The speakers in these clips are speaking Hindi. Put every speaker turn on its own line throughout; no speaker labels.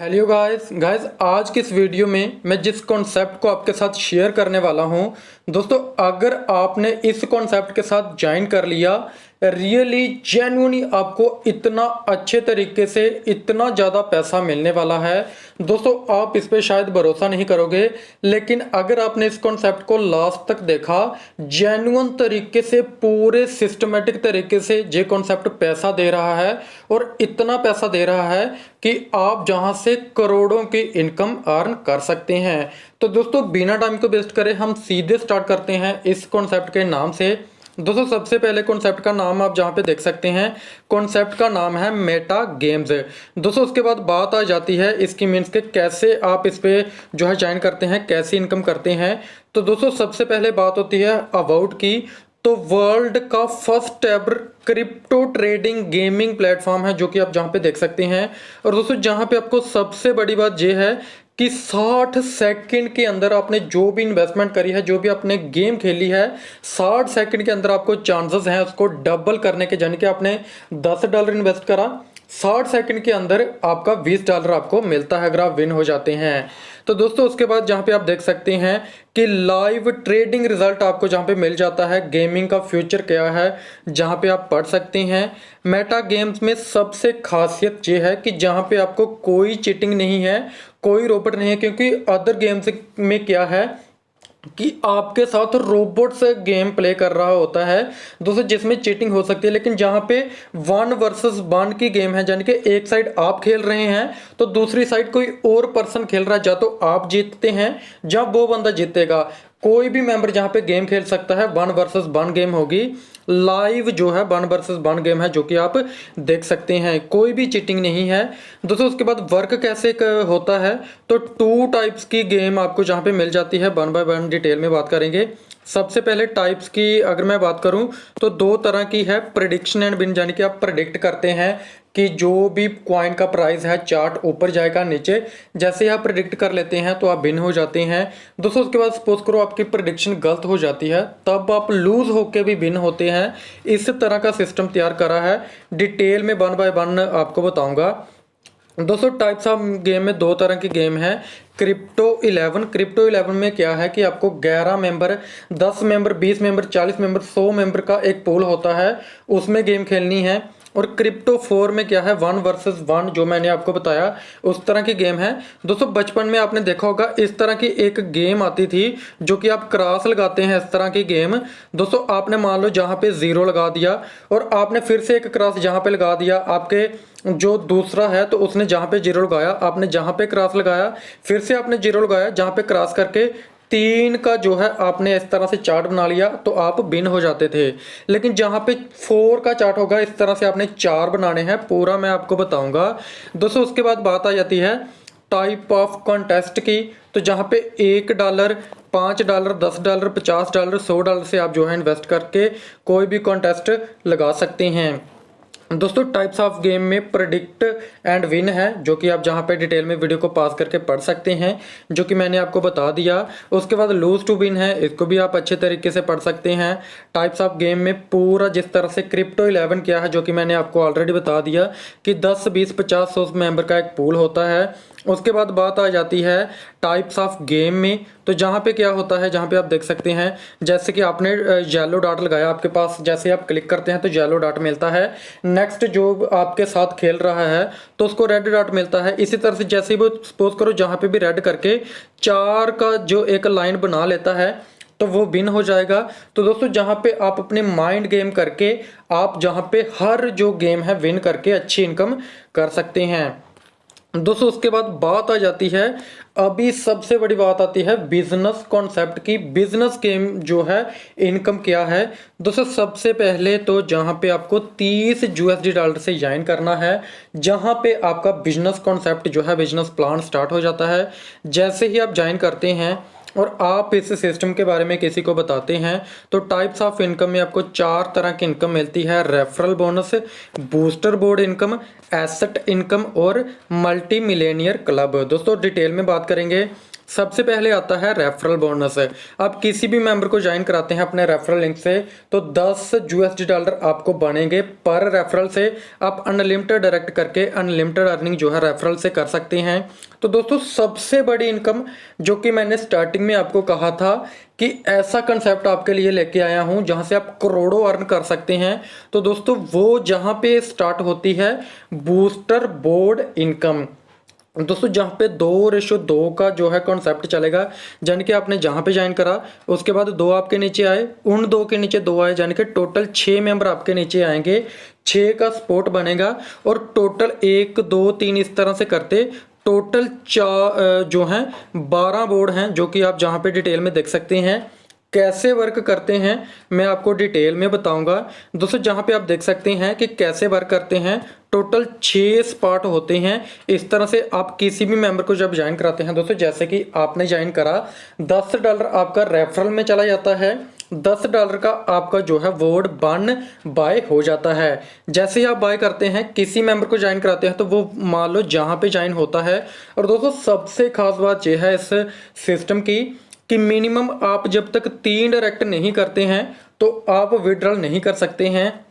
हेलो गाइस आज की इस वीडियो में मैं जिस कॉन्सेप्ट को आपके साथ शेयर करने वाला हूं दोस्तों, अगर आपने इस कॉन्सेप्ट के साथ ज्वाइन कर लिया, रियली जेन्युइनली आपको इतना अच्छे तरीके से इतना ज़्यादा पैसा मिलने वाला है दोस्तों, आप इस पे शायद भरोसा नहीं करोगे। लेकिन अगर आपने इस कॉन्सेप्ट को लास्ट तक देखा, जेन्युइन तरीके से पूरे सिस्टमेटिक तरीके से ये कॉन्सेप्ट पैसा दे रहा है और इतना पैसा दे रहा है कि आप जहां से करोड़ों की इनकम अर्न कर सकते हैं। तो दोस्तों बिना टाइम को वेस्ट करे हम सीधे स्टार्ट करते हैं इस कॉन्सेप्ट के नाम से। दोस्तों सबसे पहले कॉन्सेप्ट का नाम आप जहां पे देख सकते हैं, कॉन्सेप्ट का नाम है मेटा गेम्स। दोस्तों उसके बाद बात आ जाती है इसकी मीन्स के कैसे आप इस पे जो है ज्वाइन करते हैं, कैसे इनकम करते हैं। तो दोस्तों सबसे पहले बात होती है अबाउट की। तो वर्ल्ड का first ever crypto trading gaming platform है जो कि आप जहां पे देख सकते हैं। और दोस्तों जहां पे आपको सबसे बड़ी बात यह है कि 60 सेकंड के अंदर आपने जो भी इन्वेस्टमेंट करी है, जो भी आपने गेम खेली है, 60 सेकंड के अंदर आपको चांसेस हैं उसको डबल करने के। यानी कि आपने $10 इन्वेस्ट करा, 60 सेकंड के अंदर आपका $20 आपको मिलता है अगर आप विन हो जाते हैं। तो दोस्तों उसके बाद जहां पे आप देख सकते हैं कि लाइव ट्रेडिंग रिजल्ट आपको जहां पे मिल जाता है, गेमिंग का फ्यूचर क्या है जहां पे आप पढ़ सकते हैं। मेटा गेम्स में सबसे खासियत ये है कि जहां पे आपको कोई चीटिंग नहीं है, कोई रोबोट नहीं है, क्योंकि अदर गेम्स में क्या है कि आपके साथ रोबोट से गेम प्ले कर रहा होता है दोस्तों, जिसमें चीटिंग हो सकती है। लेकिन जहां पे 1 वर्सेस 1 की गेम है, यानी कि एक साइड आप खेल रहे हैं तो दूसरी साइड कोई और पर्सन खेल रहा है, या तो आप जीतते हैं या वो बंदा जीतेगा। कोई भी मेंबर जहां पे गेम खेल सकता है, 1 वर्सेस 1 गेम होगी, लाइव जो है 1 वर्सेस 1 गेम है जो कि आप देख सकते हैं, कोई भी चीटिंग नहीं है दोस्तों। उसके बाद वर्क कैसे होता है, तो 2 टाइप्स की गेम आपको जहां पे मिल जाती है, 1 बाय 1 डिटेल में बात करेंगे। सबसे पहले टाइप्स की अगर मैं बात करूं तो 2 तरह की है, प्रिडिक्शन एंड विन, यानी कि आप प्रिडिक्ट करते हैं कि जो भी कॉइन का प्राइस है चार्ट ऊपर जाएगा नीचे, जैसे ही आप प्रिडिक्ट कर लेते हैं तो आप विन हो जाते हैं दोस्तों। उसके बाद सपोज करो आपकी प्रिडिक्शन गलत हो जाती है, तब आप लूज होके भी विन होते हैं। इस तरह का सिस्टम तैयार करा है, डिटेल में 1 बाय 1 आपको बताऊंगा दोस्तों। टाइप्स ऑफ गेम में 2 तरह की गेम है। क्रिप्टो 11 में क्या है कि आपको 11 member, 10 member, 20 member, 40 member, 100 member का एक पूल होता है, उसमें गेम खेलनी है। और क्रिप्टो 4 में क्या है, 1 वर्सेस 1 जो मैंने आपको बताया उस तरह की गेम है दोस्तों। बचपन में आपने देखा होगा इस तरह की एक गेम आती थी जो कि आप क्रॉस लगाते हैं, इस तरह की गेम दोस्तों। आपने मान लो जहां पे 0 लगा दिया और आपने फिर से एक क्रॉस जहां पे लगा दिया, आपके जो दूसरा है तो उसने जहां पे 0 लगाया, आपने जहां पे क्रॉस लगाया, फिर से आपने 0 लगाया, जहां पे क्रॉस करके 3 का जो है आपने इस तरह से चार्ट बना लिया तो आप विन हो जाते थे। लेकिन जहां पे 4 का चार्ट होगा, इस तरह से आपने 4 बनाने हैं, पूरा मैं आपको बताऊंगा दोस्तों। उसके बाद बात आ जाती है टाइप ऑफ कॉन्टेस्ट की। तो जहां पे $1, $5, $10, $50, $100 से आप जो है इन्वेस्ट करके कोई भी कॉन्टेस्ट लगा सकते हैं दोस्तों। टाइप्स ऑफ गेम में प्रेडिक्ट एंड विन है जो कि आप जहां पे डिटेल में वीडियो को पास करके पढ़ सकते हैं, जो कि मैंने आपको बता दिया। उसके बाद लूज टू विन है, इसको भी आप अच्छे तरीके से पढ़ सकते हैं। टाइप्स ऑफ गेम में पूरा जिस तरह से क्रिप्टो 11 क्या है जो कि मैंने आपको ऑलरेडी बता दिया कि 10, 20, 50, 100 मेंबर का एक पूल होता है। उसके बाद बात आ जाती है टाइप्स ऑफ गेम में। तो जहाँ पे क्या होता है, जहाँ पे आप देख सकते हैं जैसे कि आपने येलो डॉट लगाया आपके पास, जैसे आप क्लिक करते हैं तो येलो डॉट मिलता है। नेक्स्ट जो आपके साथ खेल रहा है तो उसको रेड डॉट मिलता है। इसी तरह से जैसे वो सपोज करो जहाँ पे भी रेड करके 4 का जो एक लाइन बना लेता है तो वो विन हो जाएगा। तो दोस्तों जहां पे आप अपने माइंड गेम करके आप जहां पे हर जो गेम है विन करके अच्छी इनकम कर सकते हैं दोस्तों। उसके बाद बात आ जाती है, अभी सबसे बड़ी बात आती है बिजनेस कॉन्सेप्ट की। बिजनेस गेम जो है इनकम क्या है दोस्तों। सबसे पहले तो जहां पे आपको $30 से ज्वाइन करना है, जहां पे आपका बिजनेस कॉन्सेप्ट जो है, बिजनेस प्लान स्टार्ट हो जाता है। जैसे ही आप ज्वाइन करते हैं और आप इस सिस्टम के बारे में किसी को बताते हैं तो टाइप्स ऑफ इनकम में आपको 4 तरह की इनकम मिलती है। Referral bonus, booster board income, asset income और मल्टी मिलेनियर क्लब दोस्तों। डिटेल में बात करेंगे। सबसे पहले आता है रेफरल बोनस। आप किसी भी मेंबर को ज्वाइन कराते हैं अपने रेफरल लिंक से तो $10 आपको बनेंगे पर रेफरल से। आप अनलिमिटेड डायरेक्ट करके अनलिमिटेड अर्निंग जो है रेफरल से कर सकते हैं। तो दोस्तों सबसे बड़ी इनकम जो कि मैंने स्टार्टिंग में आपको कहा था कि ऐसा कंसेप्ट आपके लिए लेके आया हूं जहां से आप करोड़ों अर्न कर सकते हैं, तो दोस्तों वो जहां पे स्टार्ट होती है बूस्टर बोर्ड इनकम। दोस्तों जहाँ पे 2:2 का जो है कॉन्सेप्ट चलेगा, यानी कि आपने जहाँ पे ज्वाइन करा उसके बाद 2 आपके नीचे आए, उन 2 के नीचे 2 आए, यानी कि टोटल 6 मेंबर आपके नीचे आएंगे, 6 का सपोर्ट बनेगा और टोटल 1 2 3 इस तरह से करते टोटल जो हैं 12 बोर्ड हैं जो कि आप जहाँ पे डिटेल में देख सकते हैं। कैसे वर्क करते हैं मैं आपको डिटेल में बताऊंगा। दोस्तों जहां पे आप देख सकते हैं कि कैसे वर्क करते हैं, टोटल 6 स्पॉट होते हैं। इस तरह से आप किसी भी मेंबर को जब ज्वाइन कराते हैं दोस्तों, जैसे कि आपने ज्वाइन करा, $10 आपका रेफरल में चला जाता है, $10 का आपका जो है वोट बन बाय हो जाता है। जैसे ही आप बाय करते हैं किसी मेंबर को ज्वाइन कराते हैं तो वो मान लो जहाँ पे ज्वाइन होता है। और दोस्तों सबसे खास बात यह है इस सिस्टम की कि मिनिमम आप जब तक 3 डायरेक्ट नहीं करते हैं तो आप विड्रॉल नहीं कर सकते हैं।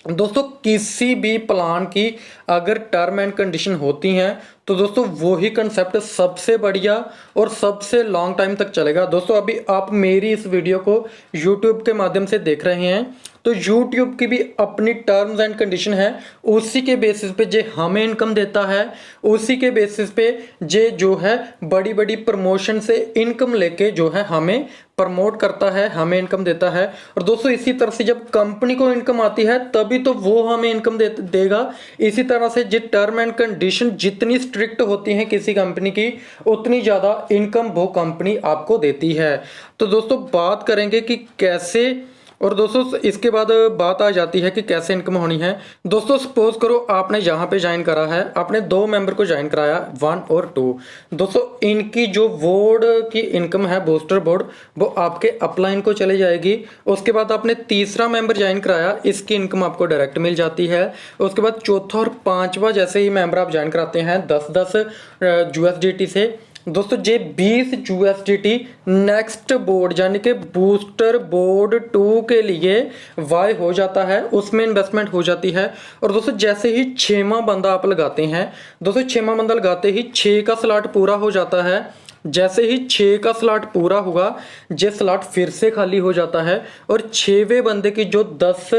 दोस्तों किसी भी प्लान की अगर टर्म एंड कंडीशन होती हैं तो दोस्तों वही कंसेप्ट सबसे बढ़िया और सबसे लॉन्ग टाइम तक चलेगा। दोस्तों अभी आप मेरी इस वीडियो को YouTube के माध्यम से देख रहे हैं तो YouTube की भी अपनी टर्म्स एंड कंडीशन है, उसी के बेसिस पे जे हमें इनकम देता है, उसी के बेसिस पे जे जो है बड़ी बड़ी प्रमोशन से इनकम लेके जो है हमें प्रमोट करता है, हमें इनकम देता है। और दोस्तों इसी तरह से जब कंपनी को इनकम आती है तभी तो वो हमें इनकम देगा। इसी तरह से जो टर्म एंड कंडीशन जितनी स्ट्रिक्ट होती हैं किसी कंपनी की, उतनी ज़्यादा इनकम वो कंपनी आपको देती है। तो दोस्तों बात करेंगे कि कैसे, और दोस्तों इसके बाद बात आ जाती है कि कैसे इनकम होनी है। दोस्तों सपोज करो आपने यहाँ पे ज्वाइन करा है, आपने 2 मेंबर को ज्वाइन कराया 1 और 2। दोस्तों इनकी जो बोर्ड की इनकम है बूस्टर बोर्ड वो आपके अपलाइन को चले जाएगी। उसके बाद आपने तीसरा मेंबर ज्वाइन कराया, इसकी इनकम आपको डायरेक्ट मिल जाती है। उसके बाद चौथा और 5वां जैसे ही मेंबर आप ज्वाइन कराते हैं 10-10 USDT से, दोस्तों जे 20 USDT नेक्स्ट बोर्ड यानी कि बूस्टर बोर्ड 2 के लिए वाई हो जाता है, उसमें इन्वेस्टमेंट हो जाती है। और दोस्तों जैसे ही 6वां बंदा आप लगाते हैं, दोस्तों 6वां बंदा लगाते ही 6 का स्लॉट पूरा हो जाता है। जैसे ही 6 का स्लॉट पूरा हुआ ये स्लॉट फिर से खाली हो जाता है और 6वें बंदे की जो 10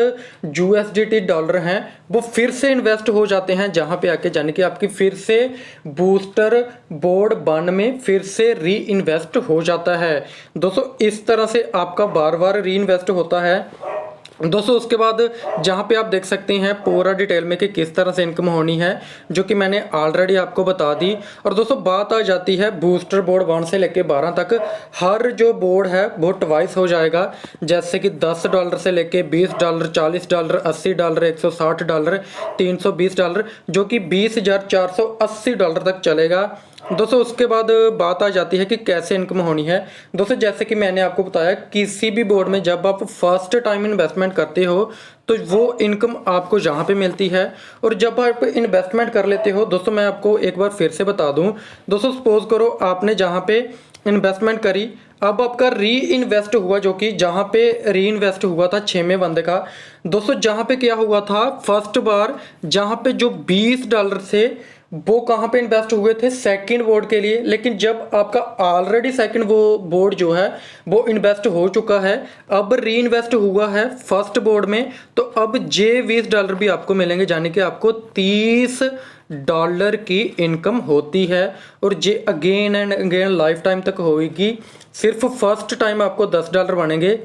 USDT डॉलर हैं वो फिर से इन्वेस्ट हो जाते हैं जहां पे आके, यानी कि आपकी फिर से बूस्टर बोर्ड 1 में फिर से री इन्वेस्ट हो जाता है। दोस्तों इस तरह से आपका बार बार री इन्वेस्ट होता है। दोस्तों उसके बाद जहाँ पे आप देख सकते हैं पूरा डिटेल में कि किस तरह से इनकम होनी है, जो कि मैंने ऑलरेडी आपको बता दी। और दोस्तों बात आ जाती है बूस्टर बोर्ड 1 से लेके 12 तक, हर जो बोर्ड है वो ट्वाइस हो जाएगा। जैसे कि $10 से लेके $20, $40, $80, $160, $320, जो कि $20,480 तक चलेगा। दोस्तों उसके बाद बात आ जाती है कि कैसे इनकम होनी है। दोस्तों जैसे कि मैंने आपको बताया किसी भी बोर्ड में जब आप फर्स्ट टाइम इन्वेस्टमेंट करते हो तो वो इनकम आपको जहाँ पे मिलती है। और जब आप इन्वेस्टमेंट कर लेते हो दोस्तों, मैं आपको एक बार फिर से बता दूं, दोस्तों सपोज करो आपने जहाँ पे इन्वेस्टमेंट करी, अब आपका री इन्वेस्ट हुआ, जो कि जहाँ पे री इन्वेस्ट हुआ था 6वें बंदे का। दोस्तों जहाँ पे क्या हुआ था, फर्स्ट बार जहाँ पे जो $20 से वो कहाँ पे इन्वेस्ट हुए थे सेकंड बोर्ड के लिए, लेकिन जब आपका ऑलरेडी सेकंड वो बोर्ड जो है वो इन्वेस्ट हो चुका है, अब री इन्वेस्ट हुआ है फर्स्ट बोर्ड में, तो अब जे $20 भी आपको मिलेंगे, यानी कि आपको $30 की इनकम होती है। और जे again and again life time तक होगी। सिर्फ फर्स्ट टाइम आपको $10 बनेंगे,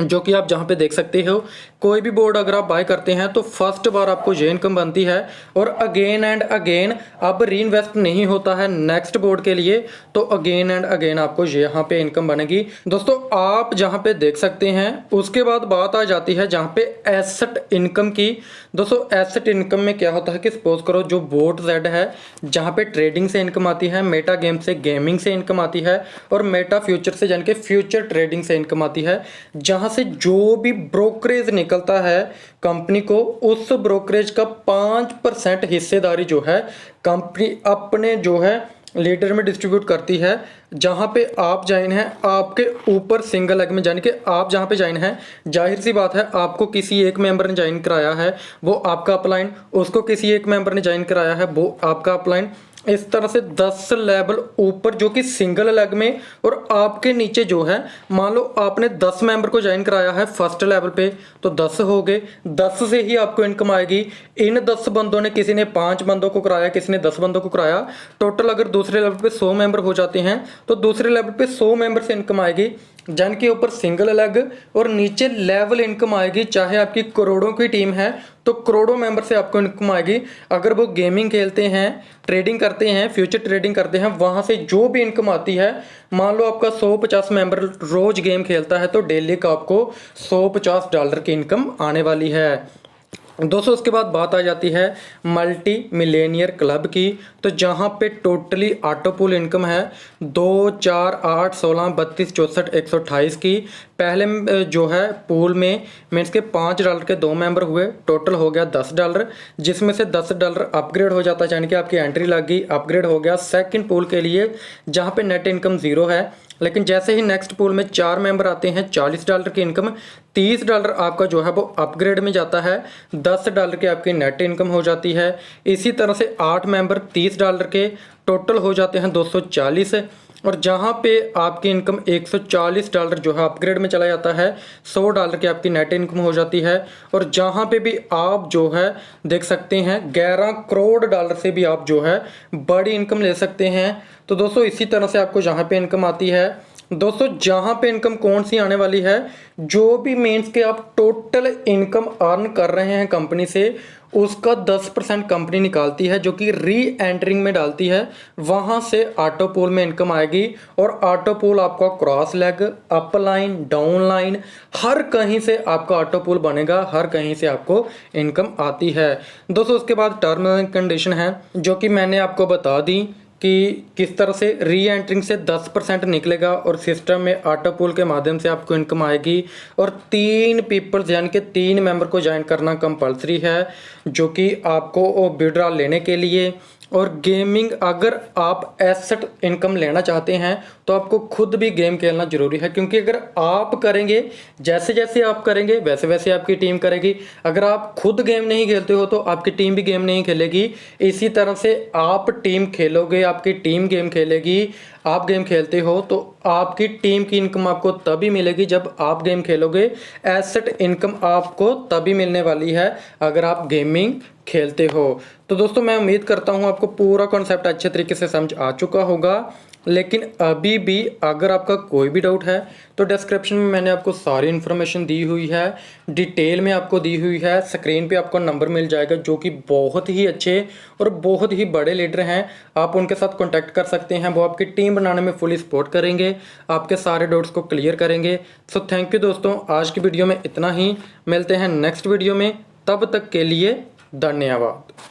जो कि आप जहां पे देख सकते हो। कोई भी बोर्ड अगर आप बाय करते हैं तो फर्स्ट बार आपको ये इनकम बनती है और अगेन एंड अगेन अब री इन्वेस्ट नहीं होता है नेक्स्ट बोर्ड के लिए, तो अगेन एंड अगेन आपको यहाँ पे इनकम बनेगी। दोस्तों आप जहाँ पे देख सकते हैं। उसके बाद बात आ जाती है जहाँ पे एसेट इनकम की। दोस्तों एसेट इनकम में क्या होता है कि सपोज करो जो बोट जेड है, जहाँ पे ट्रेडिंग से इनकम आती है, मेटा गेम से गेमिंग से इनकम आती है और मेटा फ्यूचर से यानी कि फ्यूचर ट्रेडिंग से इनकम आती है। जहाँ से जो भी ब्रोकरेज निकलता है कंपनी को, उस ब्रोकरेज का 5% हिस्सेदारी जो है कंपनी अपने जो है लीडर में डिस्ट्रीब्यूट करती है। जहाँ पे आप ज्वाइन हैं आपके ऊपर सिंगल लेग में, यानी कि आप जहाँ पे ज्वाइन हैं, जाहिर सी बात है आपको किसी एक मेंबर ने ज्वाइन कराया है वो आपका अपलाइन, उसको किसी एक मेंबर ने ज्वाइन कराया है वो आपका अपलाइन। इस तरह से 10 लेवल ऊपर जो कि सिंगल लेग में, और आपके नीचे जो है, मान लो आपने 10 मेंबर को ज्वाइन कराया है फर्स्ट लेवल पे तो 10 हो गए, 10 से ही आपको इनकम आएगी। इन 10 बंदों ने, किसी ने 5 बंदों को कराया, किसी ने 10 बंदों को कराया, टोटल अगर दूसरे लेवल पे 100 मेंबर हो जाते हैं तो दूसरे लेवल पे 100 मेंबर से इनकम आएगी, जन के ऊपर सिंगल लेग और नीचे लेवल इनकम आएगी। चाहे आपकी करोड़ों की टीम है तो करोड़ों मेंबर से आपको इनकम आएगी। अगर वो गेमिंग खेलते हैं, ट्रेडिंग करते हैं, फ्यूचर ट्रेडिंग करते हैं, वहां से जो भी इनकम आती है, मान लो आपका 150 मेंबर रोज गेम खेलता है तो डेली का आपको $150 की इनकम आने वाली है। दोस्तों उसके बाद बात आ जाती है मल्टी मिलेनियर क्लब की, तो जहां पे टोटली ऑटो पूल इनकम है 2, 4, 8, 16, 32, 64, 128 की। पहले जो है पूल में मीन्स के $5 के 2 मेंबर हुए, टोटल हो गया $10, जिसमें से $10 अपग्रेड हो जाता है, यानी कि आपकी एंट्री लग गई, अपग्रेड हो गया सेकंड पूल के लिए जहां पे नेट इनकम 0 है। लेकिन जैसे ही नेक्स्ट पूल में 4 मेंबर आते हैं, $40 की इनकम, $30 आपका जो है वो अपग्रेड में जाता है, $10 की आपकी नेट इनकम हो जाती है। इसी तरह से 8 मेंबर $30 के, टोटल हो जाते हैं 240। और जहाँ पे आपकी इनकम $140 जो है अपग्रेड में चला जाता है, $100 की आपकी नेट इनकम हो जाती है। और जहाँ पे भी आप जो है देख सकते हैं $11 करोड़ से भी आप जो है बड़ी इनकम ले सकते हैं। तो दोस्तों इसी तरह से आपको जहाँ पे इनकम आती है, दोस्तों जहाँ पे इनकम कौन सी आने वाली है, जो भी मीन्स के आप टोटल इनकम अर्न कर रहे हैं कंपनी से उसका 10% कंपनी निकालती है, जो कि री एंटरिंग में डालती है, वहां से ऑटो पूल में इनकम आएगी। और ऑटो पूल आपका cross leg, up line, down line, हर कहीं से आपका ऑटो पूल बनेगा, हर कहीं से आपको इनकम आती है। दोस्तों उसके बाद टर्म एंड कंडीशन है जो कि मैंने आपको बता दी कि किस तरह से री एंट्रिंग से 10% निकलेगा और सिस्टम में ऑटो पूल के माध्यम से आपको इनकम आएगी। और 3 पीपल्स यानी कि 3 मेंबर को ज्वाइन करना कंपलसरी है, जो कि आपको विड्रॉल लेने के लिए। और गेमिंग, अगर आप एसेट इनकम लेना चाहते हैं तो आपको खुद भी गेम खेलना जरूरी है, क्योंकि अगर आप करेंगे, जैसे जैसे आप करेंगे वैसे वैसे आपकी टीम करेगी। अगर आप खुद गेम नहीं खेलते हो तो आपकी टीम भी गेम नहीं खेलेगी। इसी तरह से आप टीम खेलोगे, आपकी टीम गेम खेलेगी, आप गेम खेलते हो तो आपकी टीम की इनकम आपको तभी मिलेगी जब आप गेम खेलोगे। एसेट इनकम आपको तभी मिलने वाली है अगर आप गेमिंग खेलते हो। तो दोस्तों मैं उम्मीद करता हूँ आपको पूरा कॉन्सेप्ट अच्छे तरीके से समझ आ चुका होगा। लेकिन अभी भी अगर आपका कोई भी डाउट है तो डिस्क्रिप्शन में मैंने आपको सारी इन्फॉर्मेशन दी हुई है, डिटेल में आपको दी हुई है। स्क्रीन पे आपको नंबर मिल जाएगा जो कि बहुत ही अच्छे और बहुत ही बड़े लीडर हैं, आप उनके साथ कॉन्टैक्ट कर सकते हैं। वो आपकी टीम बनाने में फुली सपोर्ट करेंगे, आपके सारे डाउट्स को क्लियर करेंगे। सो थैंक यू दोस्तों, आज की वीडियो में इतना ही, मिलते हैं नेक्स्ट वीडियो में, तब तक के लिए धन्यवाद।